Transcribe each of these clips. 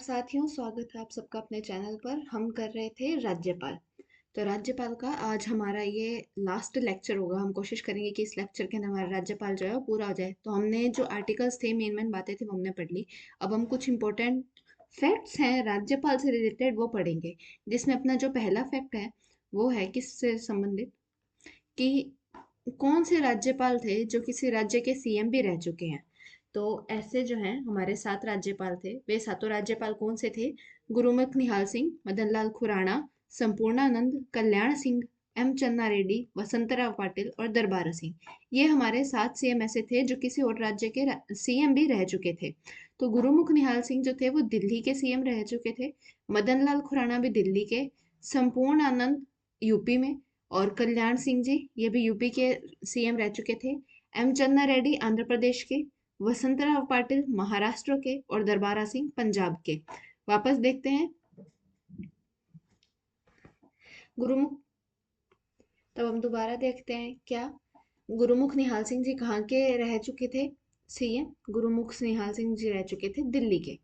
साथियों, स्वागत है आप सबका अपने चैनल पर। हम कर रहे थे राज्यपाल। तो राज्यपाल का आज हमारा ये लास्ट लेक्चर होगा। हम कोशिश करेंगे कि इस लेक्चर के अंदर हमारा राज्यपाल जो है वो पूरा हो जाए। तो हमने जो आर्टिकल्स थे, मेन मेन बातें थी, वो हमने पढ़ ली। अब हम कुछ इंपॉर्टेंट फैक्ट्स हैं राज्यपाल से रिलेटेड वो पढ़ेंगे। जिसमें अपना जो पहला फैक्ट है वो है किससे संबंधित, कि कौन से राज्यपाल थे जो किसी राज्य के सीएम भी रह चुके हैं। तो ऐसे जो हैं हमारे 7 राज्यपाल थे। वे सातों राज्यपाल कौन से थे? गुरुमुख निहाल सिंह, मदन लाल खुराना, संपूर्णानंद, कल्याण सिंह, एम चन्ना रेड्डी, वसंतराव पाटिल और दरबारा सिंह। ये हमारे 7 सीएम ऐसे थे जो किसी और राज्य के सीएम भी रह चुके थे। तो गुरुमुख निहाल सिंह जो थे वो दिल्ली के सीएम रह चुके थे। मदन लाल खुराना भी दिल्ली के। संपूर्ण आनंद यूपी में। और कल्याण सिंह जी ये भी यूपी के सीएम रह चुके थे। एम चन्ना रेड्डी आंध्र प्रदेश के। वसंतराव पाटिल महाराष्ट्र के। और दरबारा सिंह पंजाब के। वापस देखते हैं गुरुमुख। तब हम दोबारा देखते हैं क्या गुरुमुख निहाल सिंह जी कहाँ के रह चुके थे सीएम। गुरुमुख निहाल सिंह जी रह चुके थे दिल्ली के।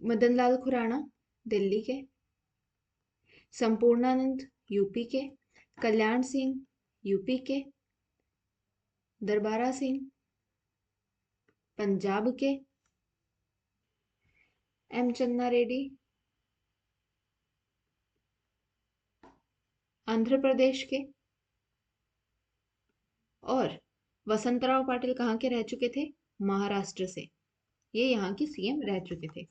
मदन लाल खुराना दिल्ली के। संपूर्णानंद यूपी के। कल्याण सिंह यूपी के। दरबारा सिंह पंजाब के। एम चन्ना रेड्डी आंध्र प्रदेश के। और वसंतराव पाटिल कहाँ के रह चुके थे? महाराष्ट्र से। ये यहाँ की सीएम रह चुके थे।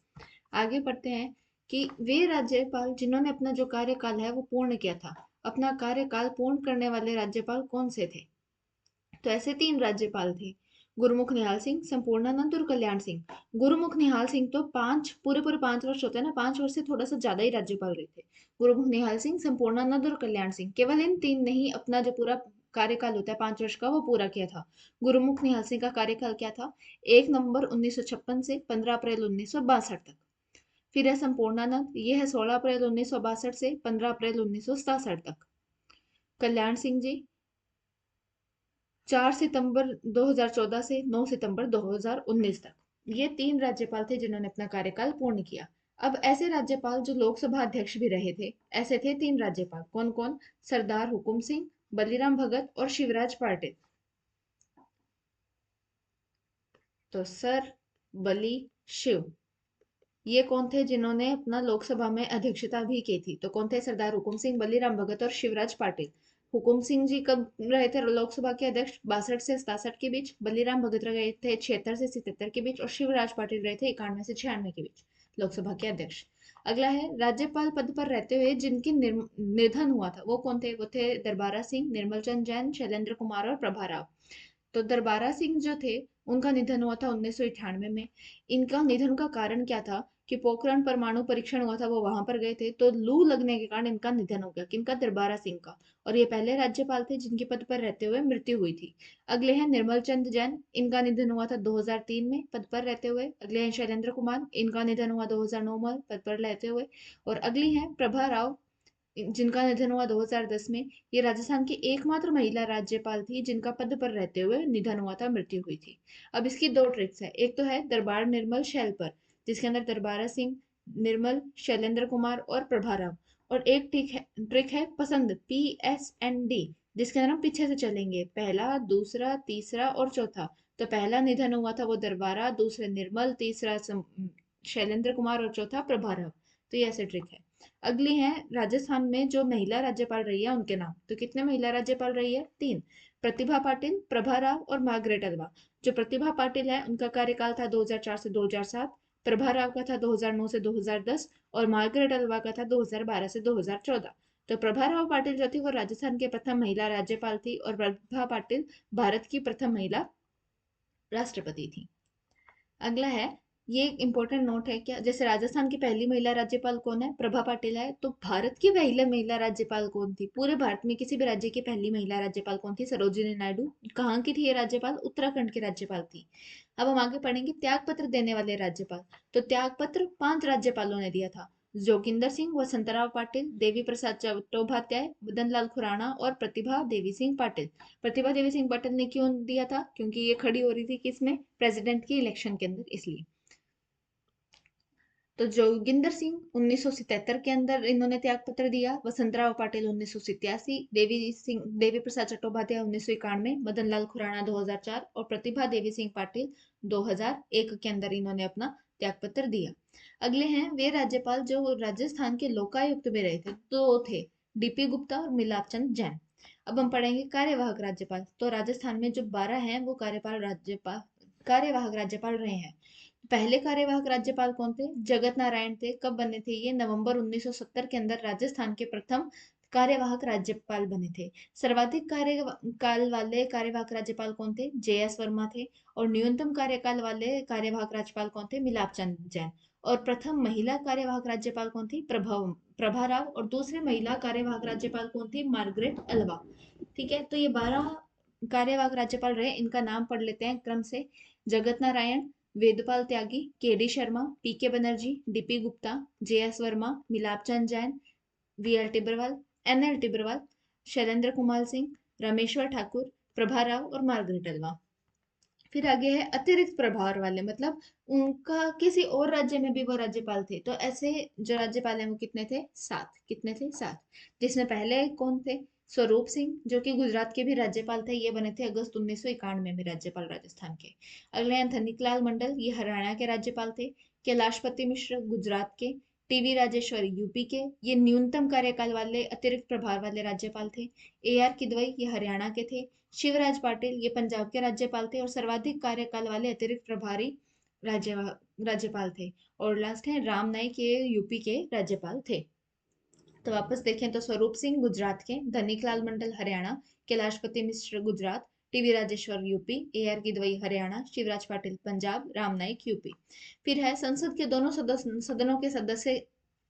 आगे बढ़ते हैं कि वे राज्यपाल जिन्होंने अपना जो कार्यकाल है वो पूर्ण किया था। अपना कार्यकाल पूर्ण करने वाले राज्यपाल कौन से थे? तो ऐसे 3 राज्यपाल थे, गुरुमुख निहाल सिंह, संपूर्णानंद और कल्याण सिंह। गुरुमुख निहाल सिंह तो 5 पूरे पूरे 5 वर्ष होते हैं ना, 5 वर्ष से थोड़ा सा ज्यादा ही राज्यपाल रहे थे। गुरुमुख निहाल सिंह, संपूर्णानंद और कल्याण सिंह, केवल इन 3 ने ही अपना जो पूरा कार्यकाल होता है 5 वर्ष का वो पूरा किया था। गुरुमुख निहाल सिंह का कार्यकाल क्या था? 1 नवंबर 1956 से 15 अप्रैल 1962 तक। फिर है संपूर्णानंद, ये है 16 अप्रैल 1962 से 15 अप्रैल 1967 तक। कल्याण सिंह जी 4 सितंबर 2014 से 9 सितंबर 2019 तक। ये 3 राज्यपाल थे जिन्होंने अपना कार्यकाल पूर्ण किया। अब ऐसे राज्यपाल जो लोकसभा अध्यक्ष भी रहे थे, ऐसे थे 3 राज्यपाल। कौन कौन? सरदार हुकुम सिंह, बलीराम भगत और शिवराज पाटिल। तो सर, बली, शिव, ये कौन थे जिन्होंने अपना लोकसभा में अध्यक्षता भी की थी? तो कौन थे? सरदार हुकुम सिंह, बलीराम भगत और शिवराज पाटिल। हुकुम सिंह जी कब रहे थे लोकसभा के अध्यक्ष? 62 से 67 के बीच। बलीराम भगत रहे थे 76 से 77 के बीच। और शिवराज पाटिल रहे थे 91 से 96 के बीच लोकसभा के अध्यक्ष। अगला है राज्यपाल पद पर रहते हुए जिनकी निधन हुआ था, वो कौन थे? वो थे दरबारा सिंह, निर्मल चंद जैन, शैलेंद्र कुमार और प्रभा राव। तो दरबारा सिंह जो थे उनका निधन हुआ था 1998 में। इनका निधन का कारण क्या था? कि पोखरण परमाणु परीक्षण हुआ था, वो वहां पर गए थे, तो लू लगने के कारण इनका निधन हो गया। किनका? दरबारा सिंह का। और ये पहले राज्यपाल थे जिनके पद पर रहते हुए मृत्यु हुई थी। अगले हैं निर्मल चंद जैन, इनका निधन हुआ था 2003 में पद पर रहते हुए। अगले हैं शैलेंद्र कुमार, इनका निधन हुआ 2009 में पद पर रहते हुए। और अगली हैं प्रभा राव, जिनका निधन हुआ 2010 में। ये राजस्थान की एकमात्र महिला राज्यपाल थी जिनका पद पर रहते हुए निधन हुआ था, मृत्यु हुई थी। अब इसकी 2 ट्रिक्स है। एक तो है दरबार निर्मल शैल पर, जिसके अंदर दरबारा सिंह, निर्मल, शैलेंद्र कुमार और प्रभा राव। और एक ट्रिक है पसंद, PSND, जिसके अंदर हम पीछे से चलेंगे, पहला, दूसरा, तीसरा और चौथा। तो पहला निधन हुआ था वो दरबारा, दूसरा निर्मल, तीसरा शैलेंद्र कुमार और चौथा प्रभा राव। तो ये ऐसे ट्रिक है। अगली है राजस्थान में जो महिला राज्यपाल रही है उनके नाम। तो कितने महिला राज्यपाल रही है? 3। प्रतिभा पाटिल, प्रभा राव और मार्गरेट अल्वा। जो प्रतिभा पाटिल है उनका कार्यकाल था 2004 से 2007। प्रभा राव का था 2009 से 2010। और मार्गरेट अल्वा का था 2012 से 2014। तो प्रभा राव पाटिल जो थी वो राजस्थान के प्रथम महिला राज्यपाल थी, और प्रतिभा पाटिल भारत की प्रथम महिला राष्ट्रपति थी। अगला है, ये एक इंपॉर्टेंट नोट है क्या, जैसे राजस्थान की पहली महिला राज्यपाल कौन है? प्रभा पाटिल है। तो भारत की पहली महिला राज्यपाल कौन थी? पूरे भारत में किसी भी राज्य की पहली महिला राज्यपाल कौन थी? सरोजिनी नायडू। कहाँ की थी ये राज्यपाल? उत्तराखंड की राज्यपाल थी। अब हम आगे पढ़ेंगे त्याग पत्र देने वाले राज्यपाल। तो त्याग पत्र 5 राज्यपालों ने दिया था। जोगिंदर सिंह, वसंतराव पाटिल, देवी प्रसाद चट्टोपाध्याय, मदन लाल खुराना और प्रतिभा देवी सिंह पाटिल। प्रतिभा देवी सिंह पाटिल ने क्यों दिया था? क्योंकि ये खड़ी हो रही थी किसमें? प्रेसिडेंट की इलेक्शन के अंदर, इसलिए। तो जोगिंदर सिंह 1977 के अंदर इन्होंने त्याग पत्र दिया, वसंतराव पाटिल 1987, देवी प्रसाद चट्टोपाध्याय 1991, मदन लाल खुराना 2004 और प्रतिभा देवी सिंह पाटिल 2001 के अंदर इन्होंने अपना त्याग पत्र दिया। अगले हैं वे राज्यपाल जो राजस्थान के लोकायुक्त में रहे थे, दो थे, डीपी गुप्ता और मिलाप चंद जैन। अब हम पढ़ेंगे कार्यवाहक राज्यपाल। तो राजस्थान में जो 12 हैं वो कार्यवाहक राज्यपाल रहे हैं। पहले कार्यवाहक राज्यपाल कौन थे? जगत नारायण थे। कब बने थे ये? नवंबर 1970 के अंदर राजस्थान के प्रथम कार्यवाहक राज्यपाल बने थे। सर्वाधिक कार्यकाल वाले कार्यवाहक राज्यपाल कौन थे? जे एस वर्मा थे। और न्यूनतम कार्यकाल वाले कार्यवाहक राज्यपाल कौन थे? मिलाप चंद जैन। और प्रथम महिला कार्यवाहक राज्यपाल कौन थी? प्रभा राव। और दूसरे महिला कार्यवाहक राज्यपाल कौन थी? Margaret Alva. ठीक है, तो ये 12 कार्यवाहक राज्यपाल रहे, इनका नाम पढ़ लेते हैं क्रम से। जगत नारायण, वेदपाल त्यागी, के D Sharma, P K Banerjee, DP Gupta, J S Verma, Milap Chand Jain, V L Tibrewal, N L Tibrewal, Shailendra Kumar Singh, Rameshwar Thakur, Prabha Rao और मार्गरेट अल्वा। फिर आगे है अतिरिक्त प्रभार वाले, मतलब उनका किसी और राज्य में भी वो राज्यपाल थे। तो ऐसे जो राज्यपाल हैं वो कितने थे? 7। कितने थे? 7। जिसमें पहले कौन थे? स्वरूप सिंह, जो कि गुजरात के भी राज्यपाल थे। ये बने थे अगस्त 1991 में राज्यपाल राजस्थान के। अगले हैं धनिकलाल मंडल, ये हरियाणा के राज्यपाल थे। कैलाशपति मिश्र, गुजरात के। टीवी राजेश्वरी, यूपी के। ये न्यूनतम कार्यकाल वाले अतिरिक्त प्रभार वाले राज्यपाल थे। ए आर किदवई, ये हरियाणा के थे। शिवराज पाटिल, ये पंजाब के राज्यपाल थे और सर्वाधिक कार्यकाल वाले अतिरिक्त प्रभारी राज्य राज्यपाल थे। और लास्ट है राम नाईक, ये यूपी के राज्यपाल थे। तो वापस देखें तो स्वरूप सिंह गुजरात के, Dhaniklal Mandal Haryana, Kailashpati Mishra Gujarat, TV Rajeshwar UP, A R Kidwai Haryana, Shivraj Patil Punjab, Ram Naik UP. फिर है संसद के दोनों सदनों के सदस्य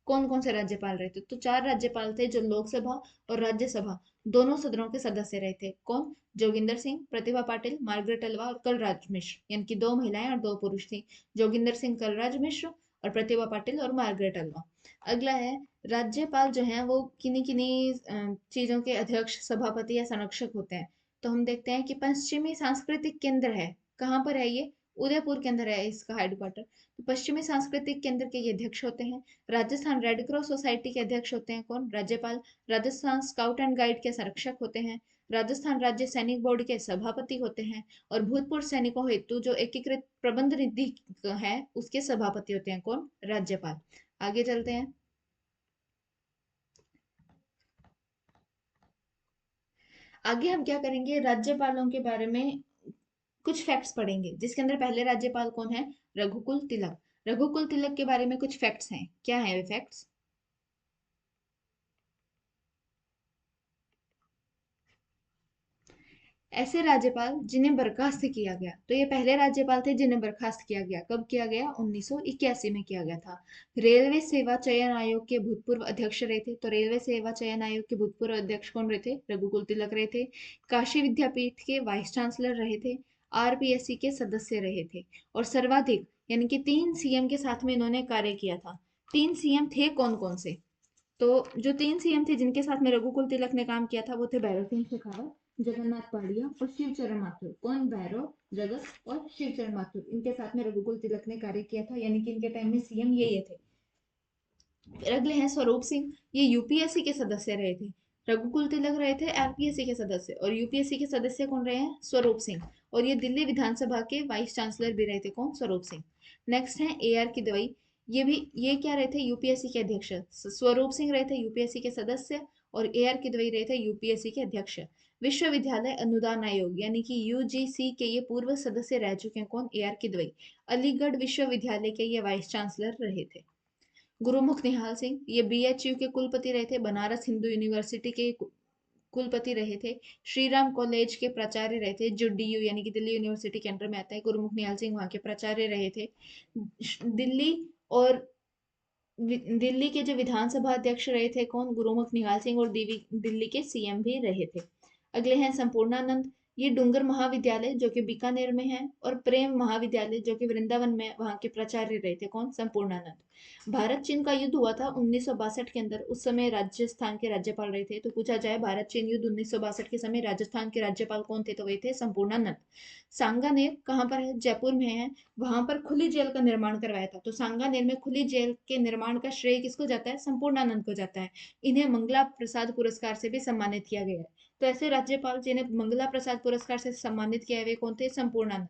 कौन कौन से राज्यपाल रहे थे? तो 4 राज्यपाल थे जो लोकसभा और राज्यसभा दोनों सदनों के सदस्य रहे थे। कौन? जोगिंदर सिंह, प्रतिभा पाटिल, मार्गरेट अल्वा और कलराज मिश्र, यानी कि 2 महिलाएं और 2 पुरुष थी। जोगिंदर सिंह, कलराज मिश्र और प्रतिभा पाटिल और मार्गरेट अल्वा। अगला है राज्यपाल जो हैं वो किन्हीं किन्हीं चीजों के अध्यक्ष, सभापति या संरक्षक होते हैं। तो हम देखते हैं कि पश्चिमी सांस्कृतिक केंद्र है, कहाँ पर है ये? उदयपुर के अंदर है इसका हेडक्वार्टर। तो पश्चिमी सांस्कृतिक केंद्र के ये अध्यक्ष होते हैं। राजस्थान रेड क्रॉस सोसाइटी के अध्यक्ष होते हैं कौन? राज्यपाल। राजस्थान स्काउट एंड गाइड के संरक्षक होते हैं। राजस्थान राज्य सैनिक बोर्ड के सभापति होते हैं। और भूतपूर्व सैनिकों हेतु जो एकीकृत प्रबंध निधि है उसके सभापति होते हैं कौन? राज्यपाल। आगे चलते हैं। आगे हम क्या करेंगे? राज्यपालों के बारे में कुछ फैक्ट्स पढ़ेंगे, जिसके अंदर पहले राज्यपाल कौन है? रघुकुल तिलक। रघुकुल तिलक के बारे में कुछ फैक्ट्स हैं। क्या है वे फैक्ट्स? ऐसे राज्यपाल जिन्हें बर्खास्त किया गया। तो ये पहले राज्यपाल थे जिन्हें बर्खास्त किया गया। कब किया गया? 1981 में किया गया था। रेलवे सेवा चयन आयोग के भूतपूर्व अध्यक्ष रहे थे। तो रेलवे सेवा चयन आयोग के भूतपूर्व अध्यक्ष कौन रहे थे? रघुकुल तिलक रहे थे। काशी विद्यापीठ के वाइस चांसलर रहे थे। आरपीएससी के सदस्य रहे थे। और सर्वाधिक यानी कि 3 सीएम के साथ में इन्होंने कार्य किया था। 3 सीएम थे कौन कौन से? तो जो 3 सीएम थे जिनके साथ में रघुकुल तिलक ने काम किया था वो थे भैरव सिंह शेखावत, जगन्नाथ पहाड़िया और शिवचरण माथुर। कौन? भैरव, जगत और शिवचरण माथुर, इनके साथ में रघुकुल तिलक ने कार्य किया था, यानी कि इनके टाइम में सीएम ये थे। फिर अगले हैं स्वरूप सिंह, ये यूपीएससी के सदस्य रहे थे। रघुकुल तिलक रहे थे आरपीएससी के सदस्य, और यूपीएससी के सदस्य कौन रहे हैं? स्वरूप सिंह। और ये दिल्ली विधानसभा के वाइस चांसलर भी रहे थे। कौन? स्वरूप सिंह। नेक्स्ट है ए आर की दवाई, ये क्या रहे थे? यूपीएससी के अध्यक्ष। स्वरूप सिंह रहे थे यूपीएससी के सदस्य और ए आर की दवाई रहे थे यूपीएससी के अध्यक्ष। विश्वविद्यालय अनुदान आयोग यानी कि यूजीसी के ये पूर्व सदस्य रह चुके हैं। कौन? ए आर की दवाई। अलीगढ़ विश्वविद्यालय के ये वाइस चांसलर रहे थे। गुरुमुख निहाल सिंह, ये बीएचयू के कुलपति रहे थे। बनारस हिंदू यूनिवर्सिटी के कुलपति रहे थे। श्री राम कॉलेज के प्राचार्य रहे थे, जो डीयू यानी कि दिल्ली यूनिवर्सिटी के अंडर में आता है। गुरुमुख निहाल सिंह वहाँ के प्राचार्य रहे थे। दिल्ली और दिल्ली के जो विधानसभा अध्यक्ष रहे थे कौन? गुरुमुख निहाल सिंह। और दिल्ली के सीएम भी रहे थे। अगले हैं संपूर्णानंद, ये डूंगर महाविद्यालय जो कि बीकानेर में है, और प्रेम महाविद्यालय जो कि वृंदावन में है, वहां के प्राचार्य रहे थे कौन? संपूर्णानंद। भारत चीन का युद्ध हुआ था 1962 के अंदर, उस समय राजस्थान के राज्यपाल रहे थे। तो पूछा जाए भारत चीन युद्ध 1962 के समय राजस्थान के राज्यपाल कौन थे? तो वे थे संपूर्णानंद। सांगानेर कहाँ पर है? जयपुर में है। वहां पर खुली जेल का निर्माण करवाया था। तो सांगानेर में खुली जेल के निर्माण का श्रेय किसको जाता है? संपूर्णानंद को जाता है। इन्हें मंगला प्रसाद पुरस्कार से भी सम्मानित किया गया है। तो ऐसे राज्यपाल जिन्हें मंगला प्रसाद पुरस्कार से सम्मानित किया है वे कौन थे? संपूर्णानंद।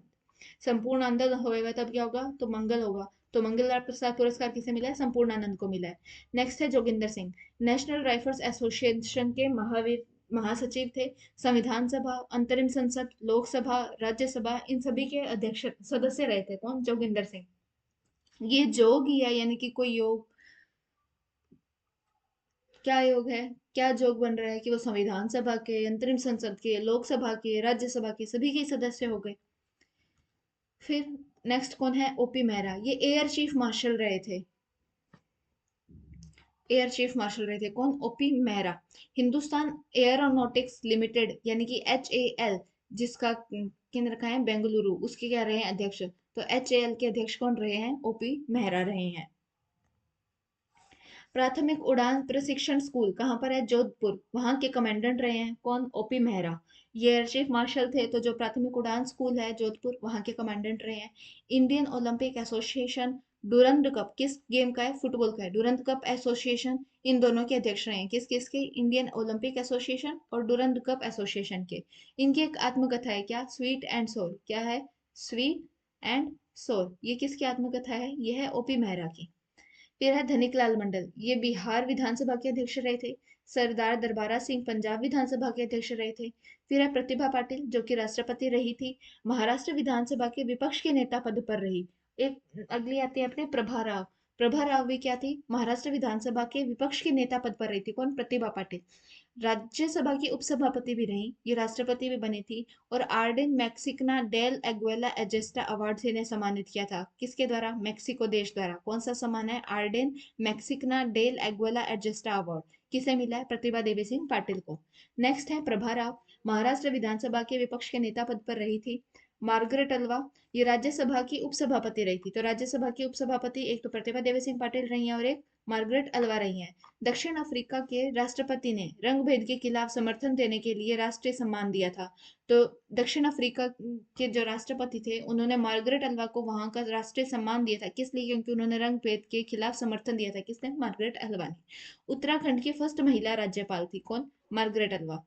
संपूर्ण आनंद होएगा तब क्या होगा? तो मंगल होगा। तो मंगल प्रसाद पुरस्कार किसे मिला है? संपूर्णानंद को मिला है। नेक्स्ट है Joginder Singh. National rifles association के महासचिव थे। संविधान सभा, अंतरिम संसद, लोकसभा, राज्यसभा, इन सभी के अध्यक्ष सदस्य रहे थे कौन? जोगिंदर सिंह। ये जोग ही है, यानी कि कोई योग, क्या योग है? क्या जोग बन रहा है कि वो संविधान सभा के, अंतरिम संसद के, लोकसभा के, राज्यसभा के सभी के सदस्य हो गए। फिर नेक्स्ट कौन है? ओपी मेहरा। ये एयर चीफ मार्शल रहे थे। एयर चीफ मार्शल रहे थे कौन? OP Mehra. Hindustan aeronautics limited यानी कि HAL, जिसका केंद्र रखा है बेंगलुरु, उसके क्या रहे हैं? अध्यक्ष। तो HAL के अध्यक्ष कौन रहे हैं? ओपी मेहरा रहे हैं। प्राथमिक उड़ान प्रशिक्षण स्कूल कहाँ पर है? जोधपुर। वहां के कमांडेंट रहे हैं कौन? ओपी मेहरा। ये एयर चीफ मार्शल थे, तो जो प्राथमिक उड़ान स्कूल है जोधपुर, वहां के कमांडेंट रहे हैं। Indian Olympic association Durand cup किस गेम का है? फुटबॉल का है। डूरंड कप एसोसिएशन इन दोनों के अध्यक्ष रहे हैं। किस किस के? इंडियन ओलंपिक एसोसिएशन और डूरंड कप एसोसिएशन के। इनकी एक आत्मकथा है, क्या? स्वीट एंड सोर। क्या है? स्वीट एंड सोर। ये किसकी आत्मकथा है? ये है ओपी मेहरा की। फिर है धनिक लाल मंडल। ये बिहार विधानसभा के अध्यक्ष रहे थे। सरदार दरबारा सिंह पंजाब विधानसभा के अध्यक्ष रहे थे। फिर है प्रतिभा पाटिल जो कि राष्ट्रपति रही थी। महाराष्ट्र विधानसभा के विपक्ष के नेता पद पर रही। एक अगली आती है अपने प्रभा राव। प्रभा राव भी क्या थी? महाराष्ट्र विधानसभा के विपक्ष के नेता पद पर रही थी कौन? प्रतिभा पाटिल। राज्यसभा की उपसभापति भी रही, ये राष्ट्रपति भी बनी थी। और Arden Mexicana del Aguila Azteca award से इन्हें सम्मानित किया था। किसके द्वारा? मेक्सिको देश द्वारा। कौन सा सम्मान है? Orden Mexicana del Aguila Azteca award. किसे मिला है? प्रतिभा देवी सिंह पाटिल को। नेक्स्ट है प्रभा राव। महाराष्ट्र विधानसभा के विपक्ष के नेता पद पर रही थी। मार्गरेट अल्वा, ये राज्यसभा की उपसभापति रही थी। तो राज्यसभा की उपसभापति एक तो प्रतिभा देवी सिंह पाटिल रही हैं और एक मार्गरेट अल्वा रही हैं। दक्षिण अफ्रीका के राष्ट्रपति ने रंग भेद के खिलाफ समर्थन देने के लिए राष्ट्रीय सम्मान दिया था। तो दक्षिण अफ्रीका के जो राष्ट्रपति थे उन्होंने मार्गरेट अल्वा को वहां का राष्ट्रीय सम्मान दिया था। किस लिए? क्योंकि उन्होंने रंग भेद के खिलाफ समर्थन दिया था। किसने? मार्गरेट अल्वा ने। उत्तराखंड की फर्स्ट महिला राज्यपाल थी कौन? Margaret Alva.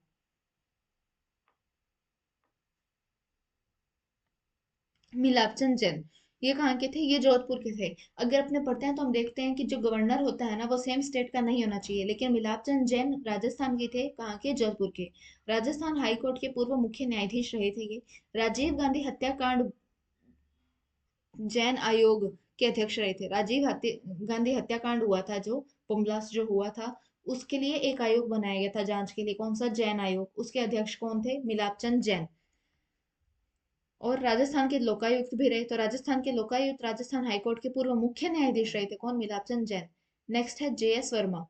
मिलापचंद जैन, ये कहाँ के थे? ये जोधपुर के थे। अगर अपने पढ़ते हैं तो हम देखते हैं कि जो गवर्नर होता है ना वो सेम स्टेट का नहीं होना चाहिए, लेकिन मिलापचंद जैन राजस्थान के थे। कहाँ के? जोधपुर के। राजस्थान हाई कोर्ट के पूर्व मुख्य न्यायाधीश रहे थे ये। राजीव गांधी हत्याकांड जैन आयोग के अध्यक्ष रहे थे। गांधी हत्याकांड हुआ था, जो बम ब्लास्ट जो हुआ था, उसके लिए एक आयोग बनाया गया था जांच के लिए। कौन सा? जैन आयोग। उसके अध्यक्ष कौन थे? मिलापचंद जैन। और राजस्थान के लोकायुक्त भी रहे। तो राजस्थान के लोकायुक्त राजस्थान हाईकोर्ट के पूर्व मुख्य न्यायाधीश रहे थे कौन? मिलापचंद जैन। नेक्स्ट है JS वर्मा।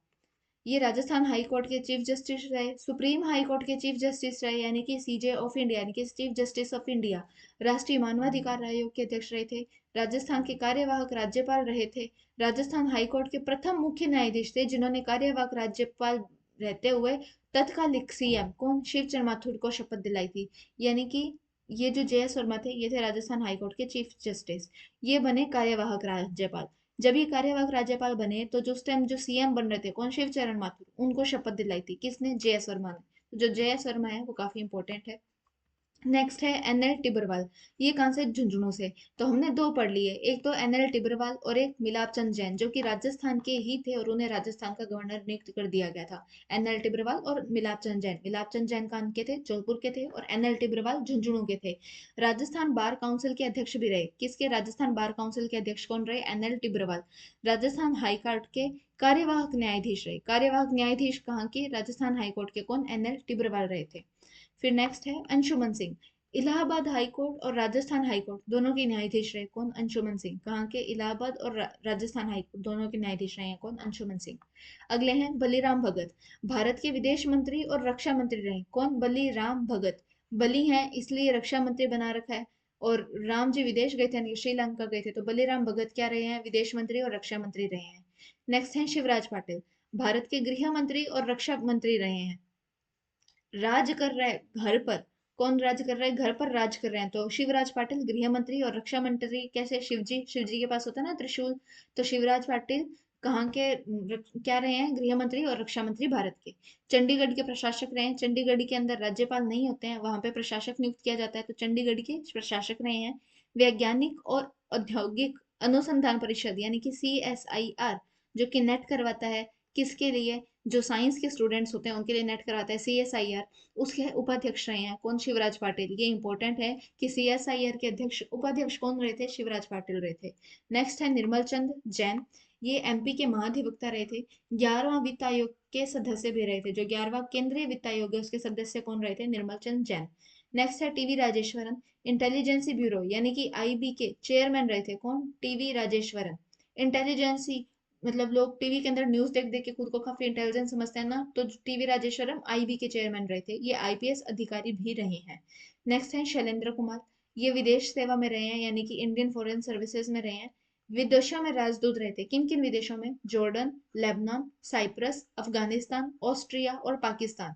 ये राजस्थान हाई कोर्ट के चीफ जस्टिस रहे, सुप्रीम हाई कोर्ट के चीफ जस्टिस रहे, यानी कि CJ ऑफ इंडिया, यानी कि चीफ जस्टिस ऑफ इंडिया। राष्ट्रीय मानवाधिकार आयोग के अध्यक्ष रहे थे। राजस्थान के कार्यवाहक राज्यपाल रहे थे। राजस्थान हाई कोर्ट के प्रथम मुख्य न्यायाधीश थे जिन्होंने कार्यवाहक राज्यपाल रहते हुए तत्कालिक CM कौन? शिवचरण माथुर को शपथ दिलाई थी। यानी कि ये जो JS वर्मा थे ये थे राजस्थान हाईकोर्ट के चीफ जस्टिस। ये बने कार्यवाहक राज्यपाल। जब ये कार्यवाहक राज्यपाल बने तो जो उस टाइम जो CM बन रहे थे कौन? शिवचरण माथुर, उनको शपथ दिलाई थी। किसने? JS वर्मा ने। तो जो JS वर्मा है वो काफी इंपॉर्टेंट है। नेक्स्ट है NL टिब्बरवाल। ये कहाँ से? झुंझुनू से। तो हमने दो पढ़ लिए, एक तो NL टिब्बरवाल और एक मिलापचंद जैन, जो कि राजस्थान के ही थे और उन्हें राजस्थान का गवर्नर नियुक्त कर दिया गया था। NL टिब्बरवाल और मिलापचंद जैन। मिलापचंद जैन कहाँ के थे? जोधपुर के थे। और NL टिब्बरवाल झुंझुनू के थे। राजस्थान बार काउंसिल के अध्यक्ष भी रहे। किसके? राजस्थान बार काउंसिल के अध्यक्ष कौन रहे? NL टिब्बरवाल। राजस्थान हाई कोर्ट के कार्यवाहक न्यायाधीश रहे। कार्यवाहक न्यायाधीश कहाँ के? राजस्थान हाई कोर्ट के कौन? NL टिब्बरवाल रहे थे। फिर नेक्स्ट है अंशुमन सिंह। इलाहाबाद हाई कोर्ट और राजस्थान हाई कोर्ट दोनों के न्यायाधीश रहे कौन? अंशुमन सिंह। कहाँ के? इलाहाबाद और राजस्थान हाई कोर्ट दोनों के न्यायाधीश रहे हैं कौन? अंशुमन सिंह। अगले हैं बलीराम भगत। भारत के विदेश मंत्री और रक्षा मंत्री रहे कौन? बलीराम भगत। बलि हैं इसलिए रक्षा मंत्री बना रखा है। और राम जी विदेश गए थे यानी कि श्रीलंका गए थे, तो बलिराम भगत क्या रहे हैं, विदेश मंत्री और रक्षा मंत्री रहे हैं। नेक्स्ट है शिवराज पाटिल, भारत के गृह मंत्री और रक्षा मंत्री रहे हैं। राज कर रहा है घर पर, कौन राज कर रहा है, घर पर राज कर रहे हैं, तो शिवराज पाटिल गृह मंत्री और रक्षा मंत्री। कैसे, शिवजी के पास होता है ना त्रिशूल, तो शिवराज पाटिल कहाँ के क्या रहे हैं, गृह मंत्री और रक्षा मंत्री भारत के। चंडीगढ़ के प्रशासक रहे हैं, चंडीगढ़ के अंदर राज्यपाल नहीं होते हैं, वहां पे प्रशासक नियुक्त किया जाता है, तो चंडीगढ़ के प्रशासक रहे हैं। वैज्ञानिक और औद्योगिक अनुसंधान परिषद यानी कि CSIR, जो कि नेट करवाता है, किसके लिए, जो साइंस के स्टूडेंट्स होते हैं उनके लिए नेट करवाता है, CSIR, उसके उपाध्यक्ष रहे हैं कौन, शिवराज पाटिल। ये इंपॉर्टेंट है कि CSIR के अध्यक्ष उपाध्यक्ष कौन रहे थे, शिवराज पाटिल रहे थे। नेक्स्ट है निर्मल चंद जैन, ये MP के महाधिवक्ता रहे थे। 11वां वित्त आयोग के सदस्य भी रहे थे, जो 11वां केंद्रीय वित्त आयोग है उसके सदस्य कौन रहे थे, निर्मल चंद जैन। नेक्स्ट है टीवी राजेश्वरन, इंटेलिजेंसी ब्यूरो यानी कि IB के चेयरमैन रहे थे कौन, टीवी राजेश्वरन। इंटेलिजेंसी मतलब लोग टीवी के अंदर न्यूज देख देख के खुद को काफी इंटेलिजेंट समझते हैं ना, तो टीवी राजेश्वरम IB के चेयरमैन रहे थे, ये IPS अधिकारी भी रहे हैं। नेक्स्ट है शैलेंद्र कुमार, ये विदेश सेवा में रहे हैं यानी कि इंडियन फॉरेन सर्विसेज में रहे हैं। विदेशों में राजदूत रहे थे, किन किन विदेशों में, Jordan, Lebanon, Cyprus, Afghanistan, Austria और पाकिस्तान।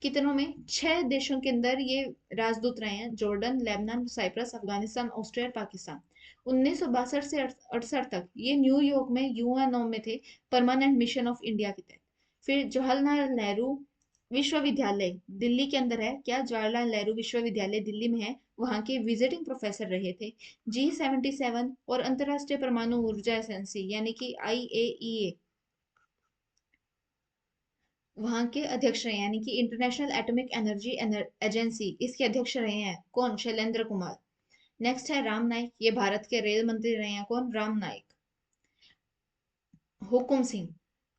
कितनों में, 6 देशों के अंदर ये राजदूत रहे हैं, Jordan, Lebanon, Cyprus, Afghanistan, Austria और पाकिस्तान। 1962 से 68 तक ये न्यूयॉर्क में UNO में थे, परमानेंट मिशन ऑफ इंडिया के तहत। फिर जवाहरलाल नेहरू विश्वविद्यालय दिल्ली के अंदर है, क्या, जवाहरलाल नेहरू विश्वविद्यालय दिल्ली में है, वहां के विजिटिंग प्रोफेसर रहे थे। G77 और अंतरराष्ट्रीय परमाणु ऊर्जा एजेंसी यानी कि IAEA, वहां के अध्यक्ष रहे हैं, यानी कि इंटरनेशनल एटॉमिक एनर्जी एजेंसी, इसके अध्यक्ष रहे हैं कौन, शैलेंद्र कुमार। नेक्स्ट है राम नाइक, ये भारत के रेल मंत्री रहे हैं कौन, राम नाइक। हुकुम सिंह,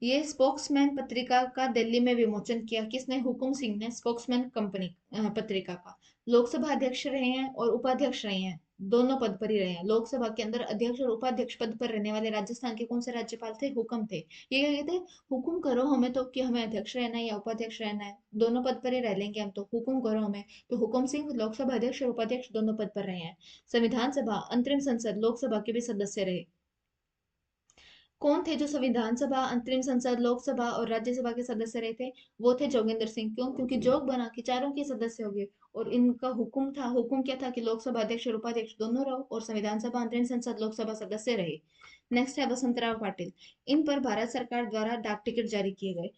ये स्पोक्समैन पत्रिका का दिल्ली में विमोचन किया, किसने, हुकुम सिंह ने, स्पोक्समैन कंपनी पत्रिका का। लोकसभा अध्यक्ष रहे हैं और उपाध्यक्ष रहे हैं, दोनों पद पर ही रहे हैं। लोकसभा के अंदर अध्यक्ष और उपाध्यक्ष पद पर रहने वाले राजस्थान के कौन से राज्यपाल थे, हुकम थे। ये क्या कहते हैं, हुकुम करो हमें तो कि हमें अध्यक्ष रहना है या उपाध्यक्ष रहना है, दोनों पद पर ही रह लेंगे हम तो, हुकुम करो हमें। तो हुकुम सिंह लोकसभा अध्यक्ष और उपाध्यक्ष दोनों पद पर रहे हैं। संविधान सभा, अंतरिम संसद, लोकसभा के भी सदस्य रहे। कौन थे जो संविधान सभा, अंतरिम संसद, लोकसभा और राज्यसभा के सदस्य रहे थे, वो थे जोगेंद्र सिंह। क्यों, क्योंकि जोग बना के चारों के सदस्य हो गए, और इनका हुक्म था, हुक्म क्या था कि लोकसभा अध्यक्ष और उपाध्यक्ष दोनों रहो, और संविधान सभा, अंतरिम संसद, लोकसभा सदस्य रहे। नेक्स्ट है वसंतराव पाटिल, इन पर भारत सरकार द्वारा डाक टिकट जारी किए गए।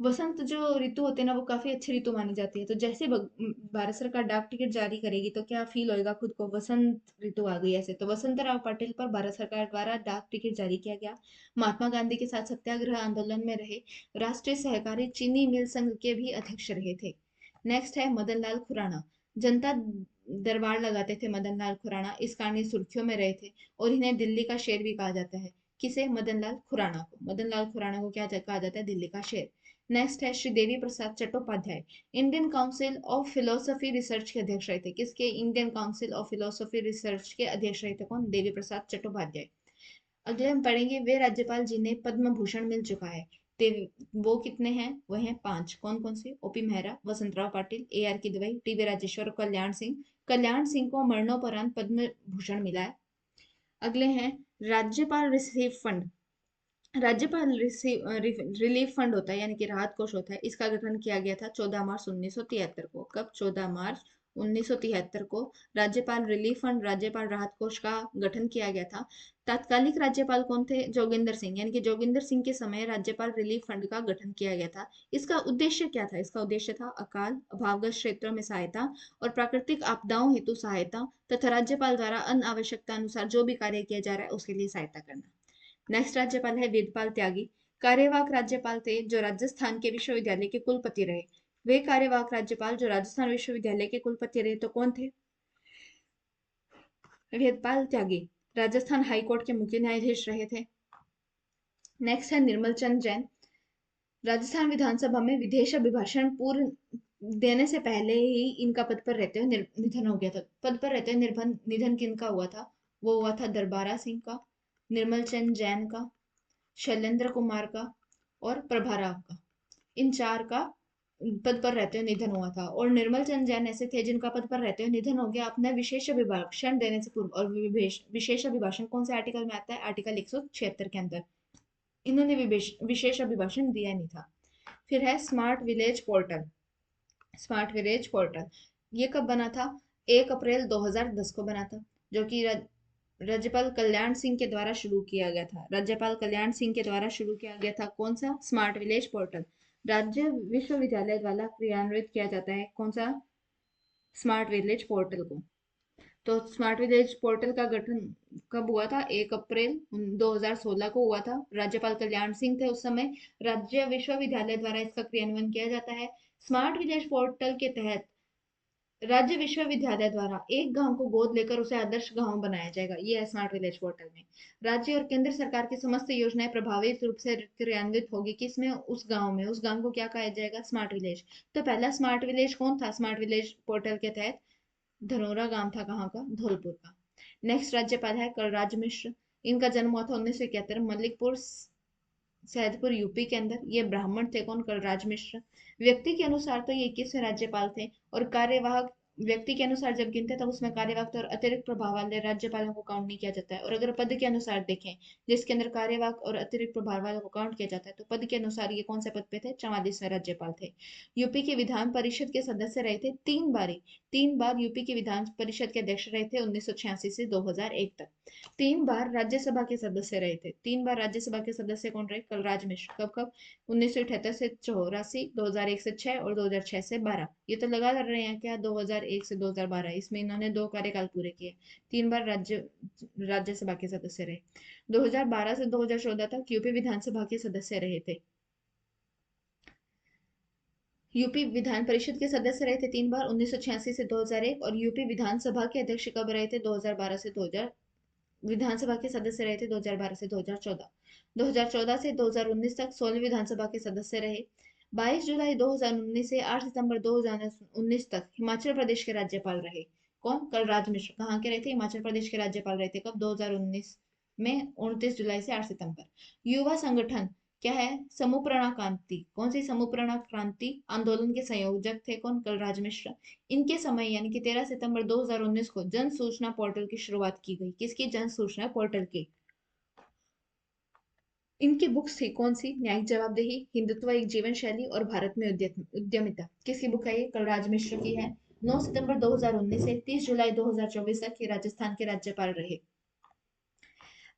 वसंत जो ऋतु होती है ना, वो काफी अच्छी ऋतु मानी जाती है, तो जैसे भारत सरकार डाक टिकट जारी करेगी तो क्या फील होएगा खुद को, वसंत ऋतु आ गई ऐसे। तो वसंतराव पाटिल पर भारत सरकार द्वारा डाक टिकट जारी किया गया। महात्मा गांधी के साथ सत्याग्रह आंदोलन में रहे, राष्ट्रीय सहकारी चीनी मिल संघ के भी अध्यक्ष रहे थे। नेक्स्ट है मदन लाल खुराना, जनता दरबार लगाते थे मदन लाल खुराना, इस कारण ये सुर्खियों में रहे थे, और इन्हें दिल्ली का शेर भी कहा जाता है। किसे, मदन लाल खुराना को, मदन लाल खुराना को क्या कहा जाता है, दिल्ली का शेर। नेक्स्ट है Shri Devi Prasad Chattopadhyaya, Indian council of philosophy research के अध्यक्ष रहे थे, किसके, Indian council of philosophy research के अध्यक्ष रहे थे कौन, देवी प्रसाद चट्टोपाध्याय। अगले हम पढ़ेंगे वे राज्यपाल जिन्हें पद्म भूषण मिल चुका है, ते वो कितने हैं, वह हैं 5, कौन कौन से, OP मेहरा, वसंतराव पाटिल, AR की दवाई, TB राजेश्वर और कल्याण सिंह। कल्याण सिंह को मरणोपरांत पद्म भूषण मिला है। अगले हैं राज्यपाल रिसीव फंड, राज्यपाल रिलीफ फंड होता है यानी कि राहत कोष होता है, इसका गठन किया गया था 14 मार्च 1973 को, कब, 14 मार्च 1973 को राज्यपाल रिलीफ फंड, राज्यपाल राहत कोष का गठन किया गया था। तात्कालिक राज्यपाल कौन थे, जोगिंदर सिंह, यानी कि जोगिंदर सिंह के समय राज्यपाल रिलीफ फंड का गठन किया गया था। इसका उद्देश्य क्या था, इसका उद्देश्य था अकाल, अभावग्रस्त क्षेत्रों में सहायता और प्राकृतिक आपदाओं हेतु सहायता, तथा राज्यपाल द्वारा अन्य आवश्यकता अनुसार जो भी कार्य किया जा रहा है उसके लिए सहायता करना। नेक्स्ट राज्यपाल है वेदपाल त्यागी, कार्यवाहक राज्यपाल थे जो राजस्थान के विश्वविद्यालय के कुलपति रहे। वे कार्यवाहक राज्यपाल जो राजस्थान विश्वविद्यालय के कुलपति रहे तो कौन थे, वेदपाल त्यागी, राजस्थान हाईकोर्ट के मुख्य न्यायाधीश रहे थे। नेक्स्ट है निर्मल चंद जैन, राजस्थान विधानसभा में विधेयक अभिभाषण पूर्ण देने से पहले ही इनका पद पर रहते हुए निधन हो गया था। पद पर रहते हुए निधन किनका हुआ था, वो हुआ था दरबारा सिंह का, निर्मल चंद जैन का, शैलेंद्र कुमार का और प्रभाराव का, इन 4 का पद पर रहते हुए निधन हुआ था। और निर्मल चंद जैन ऐसे थे जिनका पद पर रहते हुए निधन हो गया अपने विशेष अभिभाषण देने से पूर्व। और विशेष अभिभाषण कौन से आर्टिकल में आता है? आर्टिकल 176 के अंदर। इन्होंने विशेष अभिभाषण दिया नहीं था। फिर है smart village portal. Smart village portal ये कब बना था? 1 अप्रैल 2010 को बना था, जो कि राज्यपाल कल्याण सिंह के द्वारा शुरू किया गया था। राज्यपाल कल्याण सिंह के द्वारा शुरू किया गया था। कौन सा? Smart village portal. राज्य विश्वविद्यालय द्वारा क्रियान्वित किया जाता है कौन सा? स्मार्ट विलेज पोर्टल को। तो स्मार्ट विलेज पोर्टल का गठन कब हुआ था? 1 अप्रैल 2016 को हुआ था। राज्यपाल कल्याण सिंह थे उस समय। राज्य विश्वविद्यालय द्वारा इसका क्रियान्वयन किया जाता है। स्मार्ट विलेज पोर्टल के तहत राज्य विश्वविद्यालय द्वारा एक गांव को गोद लेकर उसे आदर्श गांव बनाया जाएगा। ये है स्मार्ट विलेज पोर्टल में। राज्य और केंद्र सरकार की समस्त योजनाएं प्रभावित रूप से क्रियान्वित होगी किसमें? उस गांव में। उस गांव को क्या कहा जाएगा? Smart village. तो पहला स्मार्ट विलेज कौन था स्मार्ट विलेज पोर्टल के तहत? धनोरा गांव था। कहाँ का? धौलपुर का। नेक्स्ट राज्यपाल है कलराज मिश्र। इनका जन्म हुआ था 1971 मलिकपुर सैदपुर यूपी के अंदर। ये ब्राह्मण थे। कौन? कलराज मिश्र। व्यक्ति के अनुसार तो ये 21वें राज्यपाल थे। और कार्यवाहक व्यक्ति के अनुसार जब गिनते तब उसमें कार्यवाहक और अतिरिक्त प्रभाव वाले राज्यपालों को काउंट नहीं किया जाता है। और अगर पद के अनुसार देखें जिसके अंदर कार्यवाहक और अतिरिक्त प्रभाव वालों को काउंट किया जाता है, तो पद के अनुसार ये कौन से पद पे थे? 44वें राज्यपाल थे। यूपी के विधान परिषद के सदस्य रहे थे 3 बार। 3 बार यूपी के विधान परिषद के अध्यक्ष रहे थे 1986 से 2001 तक। 3 बार राज्यसभा के सदस्य रहे थे। 3 बार राज्यसभा के सदस्य कौन रहे? कलराज मिश्र। कब कब? 1978 से 84, 2001 से 6 और 2006 से 12। ये तो लगा कर रहे हैं क्या? 2001 से 2012। इसमें इन्होंने 2 कार्यकाल पूरे किए। 3 बार राज्यसभा के सदस्य रहे। 2012 से 2014 तक यूपी विधानसभा के सदस्य रहे थे। यूपी विधान परिषद के सदस्य रहे थे 3 बार, 1986 से 2001। और यूपी विधानसभा के अध्यक्ष कब रहे थे? 2012 से 2000। विधानसभा के सदस्य रहे थे 2012 से 2014। 2014 से 2019 तक 16 विधानसभा के सदस्य रहे। 22 जुलाई 2019 से 8 सितंबर 2019 तक हिमाचल प्रदेश के राज्यपाल रहे। कौन? कलराज मिश्र। कहाँ के रहे थे? हिमाचल प्रदेश के राज्यपाल रहे थे। कब? 2019 में 29 जुलाई से 8 सितंबर। युवा संगठन क्या है? समूह क्रांति। कौन सी समूह क्रांति आंदोलन के संयोजक थे? कौन? कलराज मिश्र। इनके समय यानी कि 13 सितंबर 2019 को जन सूचना पोर्टल की शुरुआत की गई। किसकी? जन सूचना पोर्टल की। इनकी बुक्स थी कौन सी? न्यायिक जवाबदेही, हिंदुत्व एक जीवन शैली और भारत में उद्यमिता। किसकी बुक है ये? कलराज मिश्र की है। 9 सितंबर 2019 से 30 जुलाई 2024 तक ये राजस्थान के राज्यपाल रहे।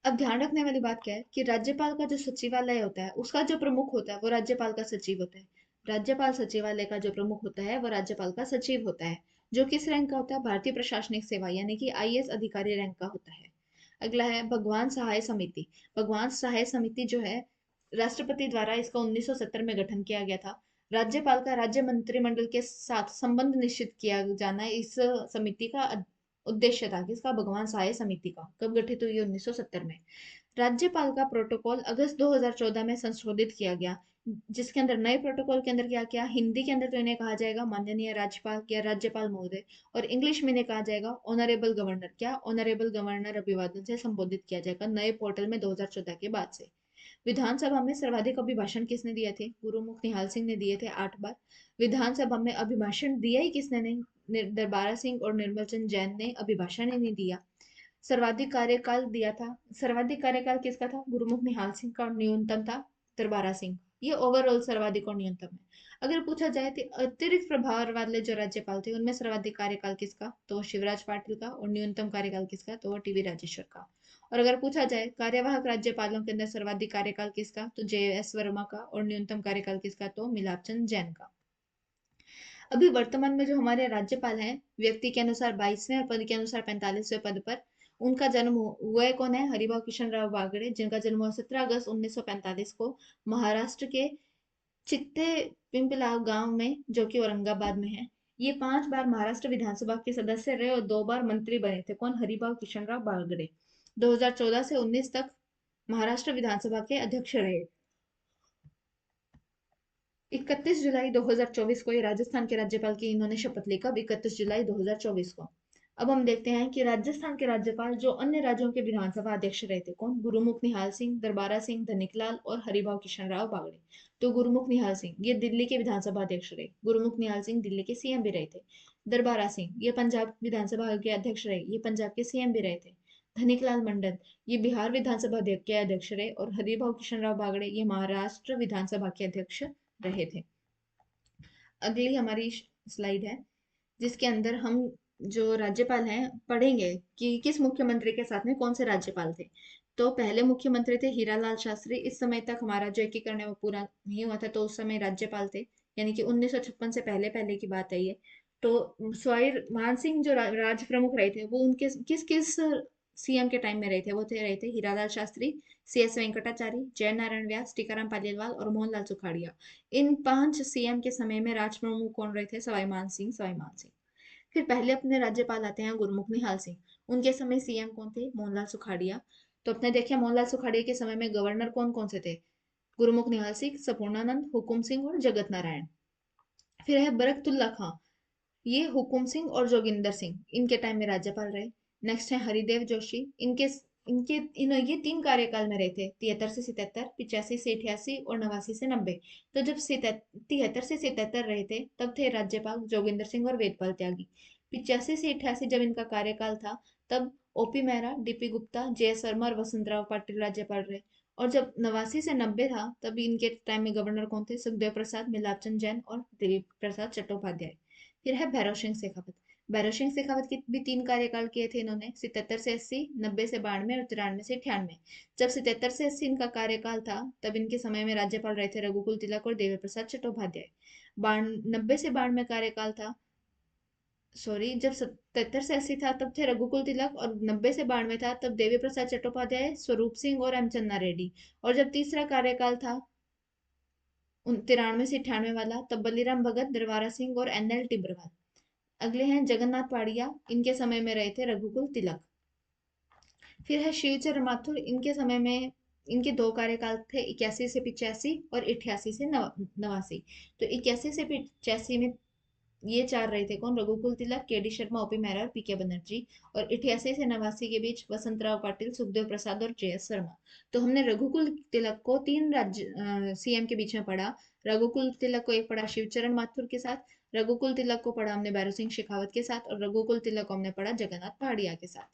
अब ध्यान रखने वाली बात क्या है कि राज्यपाल का जो सचिवालय होता है उसका जो प्रमुख होता है वो राज्यपाल का सचिव होता है। राज्यपाल सचिवालय का जो प्रमुख होता है वो राज्यपाल का सचिव होता है, जो किस रैंक का होता है? भारतीय प्रशासनिक सेवा यानी कि आईएएस अधिकारी रैंक का होता है। अगला है भगवान सहाय समिति। भगवान सहाय समिति जो है राष्ट्रपति द्वारा इसका 1970 में गठन किया गया था। राज्यपाल का राज्य मंत्रिमंडल के साथ संबंध निश्चित किया जाना इस समिति का उद्देश्य था। किसका? भगवान सहाय समिति का। कब गठित हुई? 1970 में। राज्यपाल का प्रोटोकॉल अगस्त 2014 में संशोधित किया गया, जिसके अंदर नए प्रोटोकॉल के अंदर क्या किया? हिंदी के अंदर तो इन्हें कहा जाएगा माननीय राज्यपाल या राज्यपाल महोदय, और इंग्लिश में इन्हें कहा जाएगा ऑनरेबल गवर्नर। क्या? ऑनरेबल गवर्नर अभिवादन से संबोधित किया जाएगा नए पोर्टल में 2014 के बाद से। विधानसभा में सर्वाधिक अभिभाषण किसने दिए थे? गुरुमुख निहाल सिंह ने दिए थे 8 बार। विधानसभा में अभिभाषण दिया ही किसने ने? दरबारा सिंह और निर्मल चंद जैन ने अभिभाषण ही नहीं दिया। सर्वाधिक कार्यकाल दिया था। सर्वाधिक कार्यकाल किसका था? गुरुमुख निहाल सिंह का। और न्यूनतम था दरबारा सिंह। ये ओवरऑल सर्वाधिक और न्यूनतम है। अगर पूछा जाए तो अतिरिक्त प्रभार वाले जो राज्यपाल थे उनमें सर्वाधिक कार्यकाल किसका? तो शिवराज पाटिल का। और न्यूनतम कार्यकाल किसका? तो टीवी राजेश्वर का। और अगर पूछा जाए कार्यवाहक राज्यपालों के अंदर सर्वाधिक कार्यकाल किसका? तो जे.एस. वर्मा का। और न्यूनतम कार्यकाल किसका? तो मिलाप चंद जैन का। अभी वर्तमान में जो हमारे राज्यपाल हैं व्यक्ति के अनुसार 22वें और पद के अनुसार 45वें पद पर, उनका जन्म हुआ है कौन है? हरिभाऊ किशन राव बागड़े, जिनका जन्म हुआ 17 अगस्त 1945 को महाराष्ट्र के चित्ते पिंपलाव गांव में, जो कि औरंगाबाद में है। ये 5 बार महाराष्ट्र विधानसभा के सदस्य रहे और 2 बार मंत्री बने थे। कौन? हरिभाऊ किशन राव बागड़े। 2014 से 19 तक महाराष्ट्र विधानसभा के अध्यक्ष रहे। 31 जुलाई 2024 को ये राजस्थान के राज्यपाल की इन्होंने शपथ ली। कब? 31 जुलाई 2024 को। अब हम देखते हैं कि राजस्थान के राज्यपाल जो अन्य राज्यों के विधानसभा अध्यक्ष रहे थे कौन, गुरुमुख निहाल सिंह, दरबारा सिंह, धनिकलाल और हरिभाऊ किशन राव बागड़े। तो गुरुमुख निहाल सिंह ये दिल्ली के विधानसभा अध्यक्ष रहे, गुरुमुख निहाल सिंह दिल्ली के सीएम भी रहे थे। दरबारा सिंह ये पंजाब विधानसभा के अध्यक्ष रहे, ये पंजाब के सीएम भी रहे थे। धनिकलाल मंडल ये बिहार विधानसभा के अध्यक्ष रहे, और हरिभाऊ किशन राव बागड़े ये महाराष्ट्र विधानसभा के अध्यक्ष रहे थे। अगली हमारी स्लाइड है जिसके अंदर हम जो राज्यपाल हैं पढ़ेंगे कि किस मुख्यमंत्री के साथ में कौन से राज्यपाल थे। तो पहले मुख्यमंत्री थे हीरालाल शास्त्री। इस समय तक हमारा जो एकीकरण है वो पूरा नहीं हुआ था, तो उस समय राज्यपाल थे, यानी कि 1956 से पहले पहले की बात है ये। तो सवाई मान सिंह जो राज प्रमुख रहे थे वो उनके किस किस सीएम के टाइम में रहे थे, वो थे रहे थे हीरालाल शास्त्री, सीएस वेंकटाचारी, जय नारायण व्यास, टीकाराम पालीवाल और मोहनलाल सुखाड़िया। इन 5 सीएम के समय में राज प्रमुख कौन रहे थे, सवाई मान सिंह, सवाई मान सिंह। फिर पहले अपने राज्यपाल आते हैं गुरमुख निहाल सिंह। उनके समय सीएम कौन थे, मोहनलाल सुखाड़िया। तो अपने देखिए मोहनलाल सुखाड़िया के समय में गवर्नर कौन कौन से थे, गुरुमुख निहाल सिंह, संपूर्णानंद, हुकुम सिंह और जगत नारायण। फिर है बरकतुल्ला खां, ये हुकुम सिंह और जोगिंदर सिंह इनके टाइम में राज्यपाल रहे। नेक्स्ट है हरिदेव जोशी, इनके इनके इन ये 3 कार्यकाल में रहे थे, 73 से 77, 85 से 88 और 89 से 90। तो जब 73 से 77 रहे थे तब थे राज्यपाल जोगिंदर सिंह और वेदपाल त्यागी। 85 से 88 जब इनका कार्यकाल था तब OP Mehra, DP Gupta, JS. Verma और वसंतराव पाटिल राज्यपाल रहे। और जब 89 से 90 था तब इनके टाइम में गवर्नर कौन थे, सुखदेव प्रसाद, मिलापचंद जैन और देवी प्रसाद चट्टोपाध्याय। फिर है भैरव सिंह शेखावत। भैरव सिंह शेखावत के भी 3 कार्यकाल किए थे इन्होंने, 77 से 80, 90 से 92 और 93 से 98। जब 77 से 80 इनका कार्यकाल था तब इनके समय में राज्यपाल रहे थे रघुकुल तिलक और देवी प्रसाद चट्टोपाध्याय। 90 से 92 कार्यकाल था, सॉरी, जब 77 से 80 था तब थे रघुकुल तिलक, और 90 से 92 था तब देवी प्रसाद चट्टोपाध्याय, स्वरूप सिंह और एम रेड्डी। और जब तीसरा कार्यकाल था 93 से 98 वाला तब बलीराम भगत, दरबारा सिंह और एन एल टिब्रवाल। अगले हैं जगन्नाथ पाड़िया, इनके समय में रहे थे रघुकुल तिलक। फिर है शिवचरण माथुर, इनके समय में इनके 2 कार्यकाल थे, 81 से 85 और 88 से 89। तो 81 से 85 में ये 4 रहे थे कौन, रघुकुल तिलक, के डी शर्मा, ओपी मेहरा और पी के बनर्जी। और 88 से 89 के बीच वसंतराव पाटिल, सुखदेव प्रसाद और जे एस शर्मा। तो हमने रघुकुल तिलक को 3 राज्य सीएम के बीच में पढ़ा। रघुकुल तिलक को एक पढ़ा शिवचरण माथुर के साथ, रघुकुल तिलक को पढ़ा हमने भैरव सिंह शेखावत के साथ, और रघुकुल तिलक को हमने पढ़ा जगन्नाथ पहाड़िया के साथ।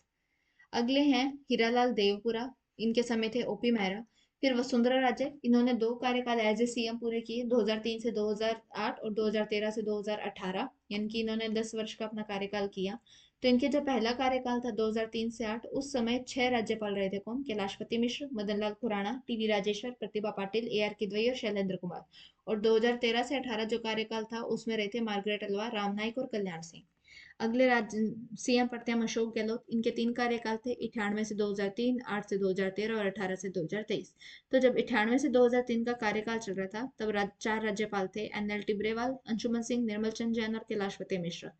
अगले हैं हीरालाल देवपुरा, इनके समय थे ओपी मेहरा। फिर वसुंधरा राजे, इन्होंने 2 कार्यकाल एज ए सीएम पूरे किए, 2003 से 2008 और 2013 से 2018, यानी कि इन्होंने 10 वर्ष का अपना कार्यकाल किया। तो इनके जो पहला कार्यकाल था 2003 से 8, उस समय 6 राज्यपाल रहे थे कौन, Kailashpati Mishra, Madan Lal Khurana, TV Rajeshwar, Pratibha Patil, A R Kidwai और शैलेंद्र कुमार। और 2013 से 18 जो कार्यकाल था उसमें रहे थे मार्गरेट अल्वा, राम नाईक और कल्याण सिंह। अगले राज्य सीएम पढ़ते हैं अशोक गहलोत, इनके 3 कार्यकाल थे, 98 से 2003, 8 से 2013 और 18 से 2023। तो जब 98 से 2003 का कार्यकाल चल रहा था तब 4 राज्यपाल थे, एन एल टिब्रेवाल, अंशुमन सिंह, निर्मल चंद जैन और कैलाशपति मिश्र।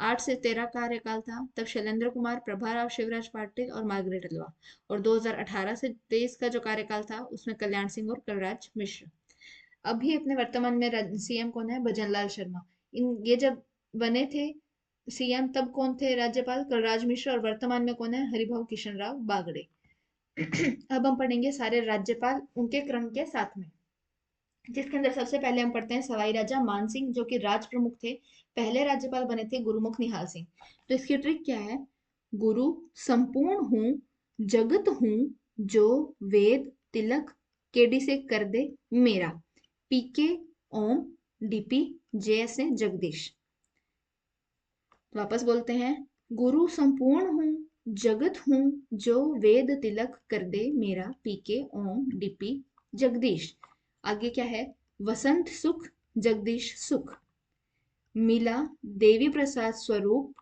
8 से 13 कार्यकाल था तब शैलेंद्र कुमार, प्रभाराव, शिवराज पाटिल और मार्गरेट अल्वा। और 2018 से 23 का जो कार्यकाल था उसमें कल्याण सिंह और कलराज मिश्र। अभी अपने वर्तमान में सीएम कौन है, भजनलाल शर्मा। इन ये जब बने थे सीएम तब कौन थे राज्यपाल, कलराज मिश्र, और वर्तमान में कौन है, हरिभाऊ किशन राव बागड़े। अब हम पढ़ेंगे सारे राज्यपाल उनके क्रम के साथ में, जिसके अंदर सबसे पहले हम पढ़ते हैं सवाई राजा मान सिंह जो कि राज प्रमुख थे। पहले राज्यपाल बने थे गुरुमुख निहाल सिंह। तो इसकी ट्रिक क्या है, गुरु संपूर्ण हूँ, जगत हूँ, जो वेद तिलक केडी से कर दे मेरा, पीके ओम, डीपी, जेएस जगदीश। वापस बोलते हैं, गुरु संपूर्ण हूँ, जगत हूँ, जो वेद तिलक कर दे मेरा, पीके ओम, डीपी, जगदीश। आगे क्या है, वसंत सुख, जगदीश सुख, मिला देवी प्रसाद स्वरूप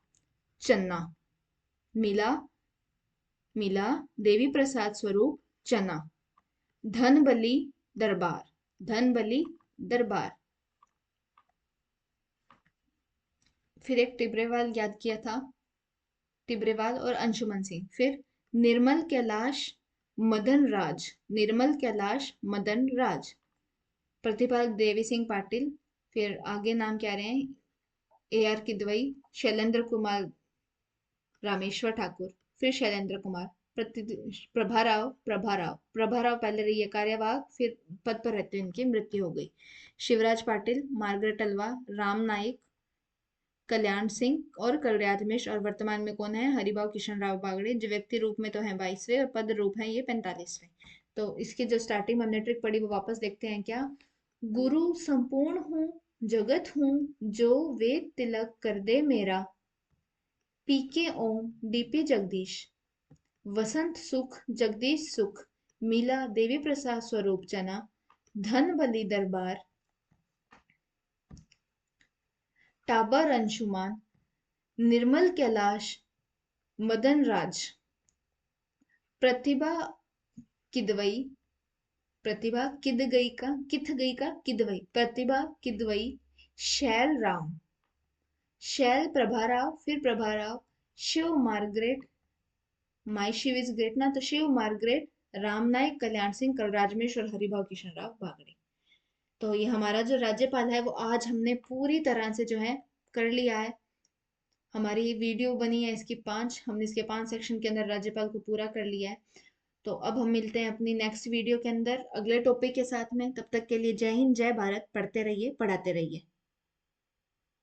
चन्ना, मिला मिला देवी प्रसाद स्वरूप चना, धन बलि दरबार, धन बलि दरबार। फिर एक टिब्रेवाल याद किया था, टिब्रेवाल और अंशुमन सिंह। फिर निर्मल कैलाश मदन राज, निर्मल कैलाश मदन राज, प्रतिभा देवी सिंह पाटिल। फिर आगे नाम क्या रहे हैं, ए आर किदवई, शैलेंद्र कुमार रामेश्वर ठाकुर, फिर शैलेंद्र कुमार, प्रभा राव पहले रही है कार्यवाहक, फिर पद पर रहते हुए इनकी मृत्यु हो गई। शिवराज पाटिल, मार्गरेट अल्वा, राम नाईक, कल्याण सिंह और कलराज मिश्र, और वर्तमान में कौन है? हरिभाव किशन राव बागड़े, जो व्यक्ति रूप में तो है 22वें और पद रूप है ये 45वें। तो इसकी जो स्टार्टिंग हमने ट्रिक पढ़ी वो वापस देखते हैं क्या? गुरु संपूर्ण हूँ, जगत हूँ, जो वेद तिलक कर दे मेरा, पीके ओम डीपी जगदीश, वसंत सुख जगदीश सुख, मीला देवी प्रसाद स्वरूप जना, धन बलि दरबार, टाबर अंशुमान, निर्मल कैलाश, मदन राज, प्रतिभा किदवई, प्रतिभा किदवई, प्रतिभा किदवई, शैल राम, शैल प्रभाराव, फिर Prabharao, Shiv Margaret, my Shiv is great ना, तो शिव मार्गरेट, राम नाईक, कल्याण सिंह, कलराज और हरिभाव किशन राव बागड़े। तो ये हमारा जो राज्यपाल है वो आज हमने पूरी तरह से जो है कर लिया है। हमारी वीडियो बनी है इसकी 5, हमने इसके 5 सेक्शन के अंदर राज्यपाल को पूरा कर लिया है। तो अब हम मिलते हैं अपनी नेक्स्ट वीडियो के अंदर अगले टॉपिक के साथ में। तब तक के लिए जय हिंद, जय भारत। पढ़ते रहिए, पढ़ाते रहिए।